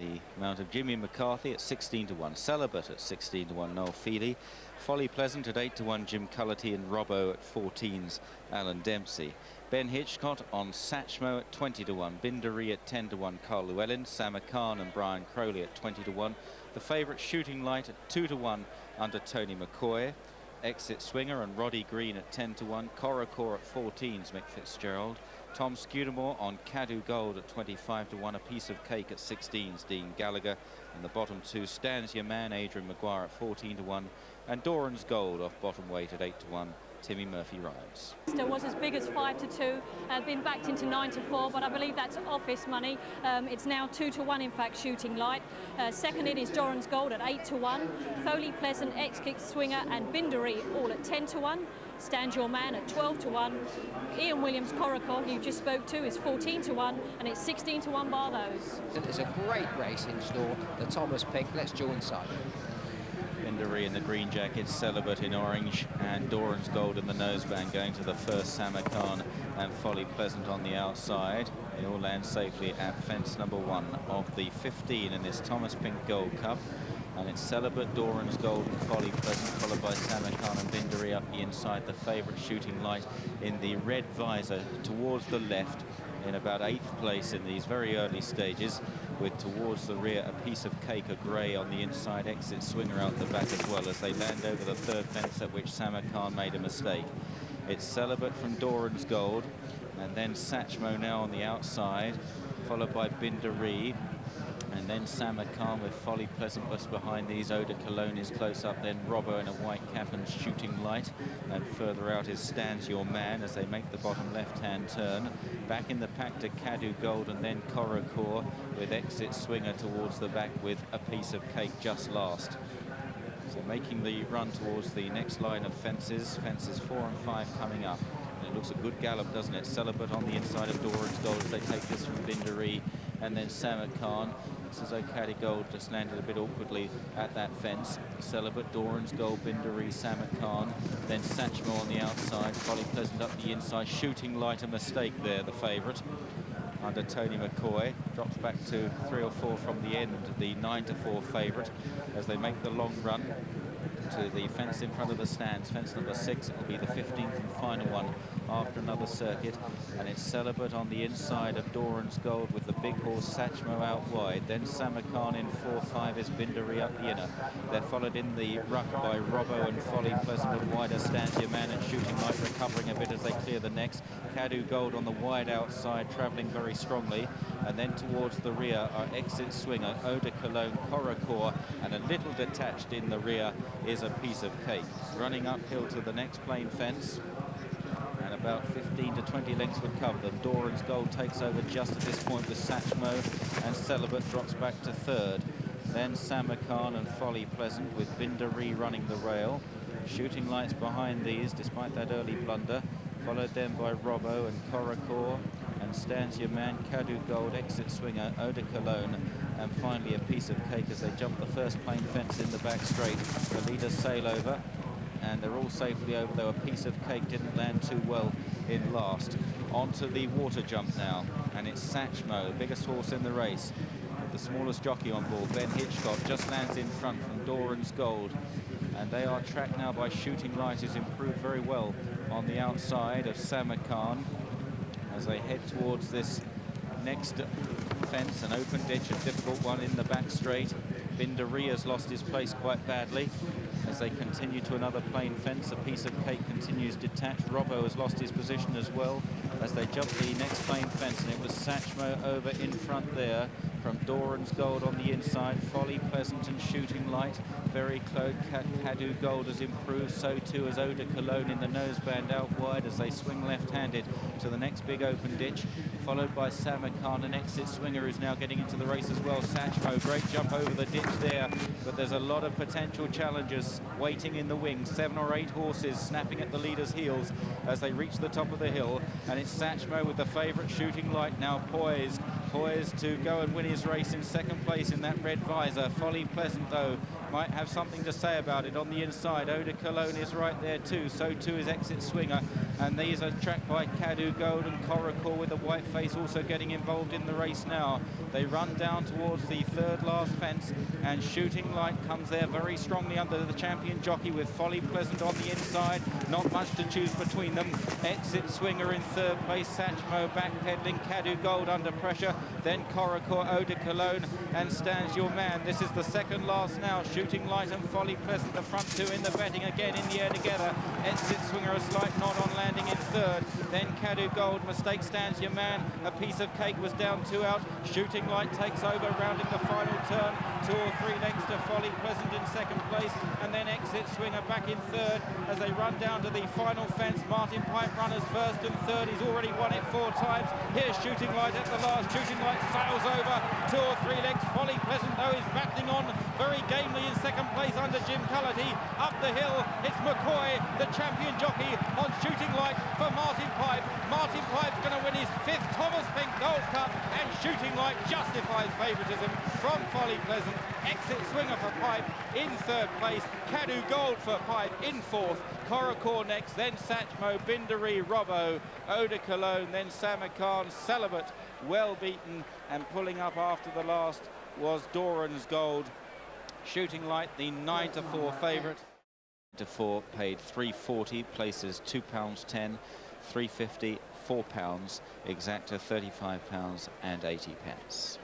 The amount of Jimmy McCarthy at 16 to 1, Celibate at 16 to 1, Noel Feely, Folly Pleasant at 8 to 1, Jim Cullity, and Robbo at 14's Alan Dempsey. Ben Hitchcott on Satchmo at 20 to 1, Bindery at 10 to 1, Carl Llewellyn, Sam Khan and Brian Crowley at 20 to 1. The favourite Shooting Light at 2 to 1 under Tony McCoy. Exit Swinger and Roddy Green at 10 to 1, Coracor at 14's Mick Fitzgerald. Tom Scudamore on Cadu Gold at 25 to 1, A Piece of Cake at 16's Dean Gallagher, and the bottom two Stands Your Man Adrian Maguire at 14 to 1, and Doran's Gold off bottom weight at 8 to 1. Timmy Murphy rides. It was as big as 5 to 2, been backed into 9 to 4, but I believe that's office money. It's now 2 to 1, in fact, Shooting Light. Second in is Doran's Gold at 8 to 1, Foley Pleasant, X-Kick Swinger and Bindery all at 10 to 1. Stand Your Man at 12 to 1. Ian Williams Coracor, you just spoke to, is 14 to 1, and it's 16 to 1 bar those. There's a great race in store, the Thomas Pick. Let's join side. Bindery in the green jacket, Celibate in orange, and Doran's Gold in the noseband going to the first, Samarkand and Folly Pleasant on the outside. They all land safely at fence number 1 of the 15 in this Thomas Pink Gold Cup. And it's Celibate, Doran's Gold and Folly Pleasant, followed by Samarkand and Bindery up the inside. The favourite Shooting Light in the red visor towards the left in about 8th place in these very early stages, with towards the rear A Piece of Cake, a grey on the inside, Exit Swinger out the back as well, as they land over the third fence at which Samarkand made a mistake. It's Celibate from Doran's Gold, and then Satchmo now on the outside, followed by Bindery, and then Samarkand with Folly Pleasant just behind these. Eau de Cologne is close up, then Robbo in a white cap and Shooting Light, and further out is Stands Your Man as they make the bottom left-hand turn. Back in the pack to Cadu Gold and then Coracor, with Exit Swinger towards the back with A Piece of Cake just last. So making the run towards the next line of fences 4 and 5 coming up. And it looks a good gallop, doesn't it? Celibate on the inside of Doran's Gold as they take this from Bindery, and then Samarkand. This is O'Caddy Gold just landed a bit awkwardly at that fence. Celibate, Doran's Gold, Bindery, Samarkand, then Satchmo on the outside, Folly Pleasant up the inside. Shooting Light, a mistake there, the favourite under Tony McCoy, drops back to 3 or 4 from the end, the 9 to 4 favourite, as they make the long run to the fence in front of the stands, fence number 6. It will be the 15th and final one after another circuit, and it's Celibate on the inside of Doran's Gold with the big horse Satchmo out wide. Then Samarkand in 4-5 is Bindery up the inner. They're followed in the ruck by Robbo and Folly Pleasant with wider. Stands Your Man and Shooting Light recovering a bit as they clear the next. Cadu Gold on the wide outside, travelling very strongly, and then towards the rear are Exit Swinger, Eau de Cologne, Coracor, and a little detached in the rear is A Piece of Cake. Running uphill to the next plain fence, and about 15 to 20 lengths would cover them. Doran's Gold takes over just at this point with Satchmo, and Celibate drops back to 3rd. Then Samarkand and Folly Pleasant with Bindery running the rail. Shooting Lights behind these despite that early blunder, followed then by Robbo and Coracor, and Stands Your Man, Cadu Gold, Exit Swinger, Eau de Cologne, and finally A Piece of Cake as they jump the first plain fence in the back straight. The leaders sail over, and they're all safely over, though A Piece of Cake didn't land too well in last. Onto the water jump now, and it's Satchmo, the biggest horse in the race, with the smallest jockey on board. Ben Hitchcott just lands in front from Doran's Gold, and they are tracked now by Shooting Light, who's improved very well on the outside of Samarkand as they head towards this next fence, an open ditch, a difficult one in the back straight. Bindery has lost his place quite badly as they continue to another plain fence. A Piece of Cake continues detached. Robbo has lost his position as well as they jump the next plain fence, and it was Satchmo over in front there from Doran's Gold on the inside. Folly Pleasant and Shooting Light very close. Cadu Gold has improved, so too has Eau de Cologne in the noseband out wide as they swing left-handed to the next big open ditch, followed by Samarkand and Exit Swinger, who's now getting into the race as well. Satchmo, great jump over the ditch there, but there's a lot of potential challengers waiting in the wings. 7 or 8 horses snapping at the leader's heels as they reach the top of the hill, and it's Satchmo with the favourite Shooting Light now poised to go and win his race in 2nd place in that red visor. Folly Pleasant, though, might have something to say about it on the inside. Eau de Cologne is right there too, so too is Exit Swinger, And these are tracked by Cadu Gold and Coracore, with the white face also getting involved in the race now. They run down towards the third last fence, and Shooting Light comes there very strongly under the champion jockey, with Folly Pleasant on the inside. Not much to choose between them. Exit Swinger in third place, Satchmo backpedaling, Cadu Gold under pressure, then Coracore, Eau de Cologne, and Stands Your Man. This is the second last now. Shooting Light and Folly Pleasant, the front two in the betting, again in the air together. Exit Swinger a slight nod on landing in third, then Cadu Gold, Mistake Stands Your Man, a piece of cake was down 2 out. Shooting Light takes over, rounding the final turn, 2 or 3 lengths to Folly Pleasant in second place, and then Exit Swinger back in third as they run down to the final fence. Martin Pipe runners first and third. He's already won it 4 times. Here's Shooting Light at the last. Shooting Light sails over 2 or 3 lengths. Folly Pleasant, though, is battling on very gamely in second place under Jim Cullity. Up the hill, it's McCoy, the champion jockey, on Shooting Light for Martin Pipe. Martin Pipe's going to win his 5th Thomas Pink Gold Cup, and Shooting Light justifies favouritism from Folly Pleasant. Exit Swinger for Pipe in third place. Cadu Gold for Pipe in fourth. Coracore next, then Satchmo, Bindari, Robbo, Eau de Cologne, then Samarkand, Celibate, well beaten, and pulling up after the last was Doran's Gold. Shooting Light, the 9-4 favourite. To 4 paid £3.40, places £2.10, £3.50, £4, exacta £35 and 80 pence.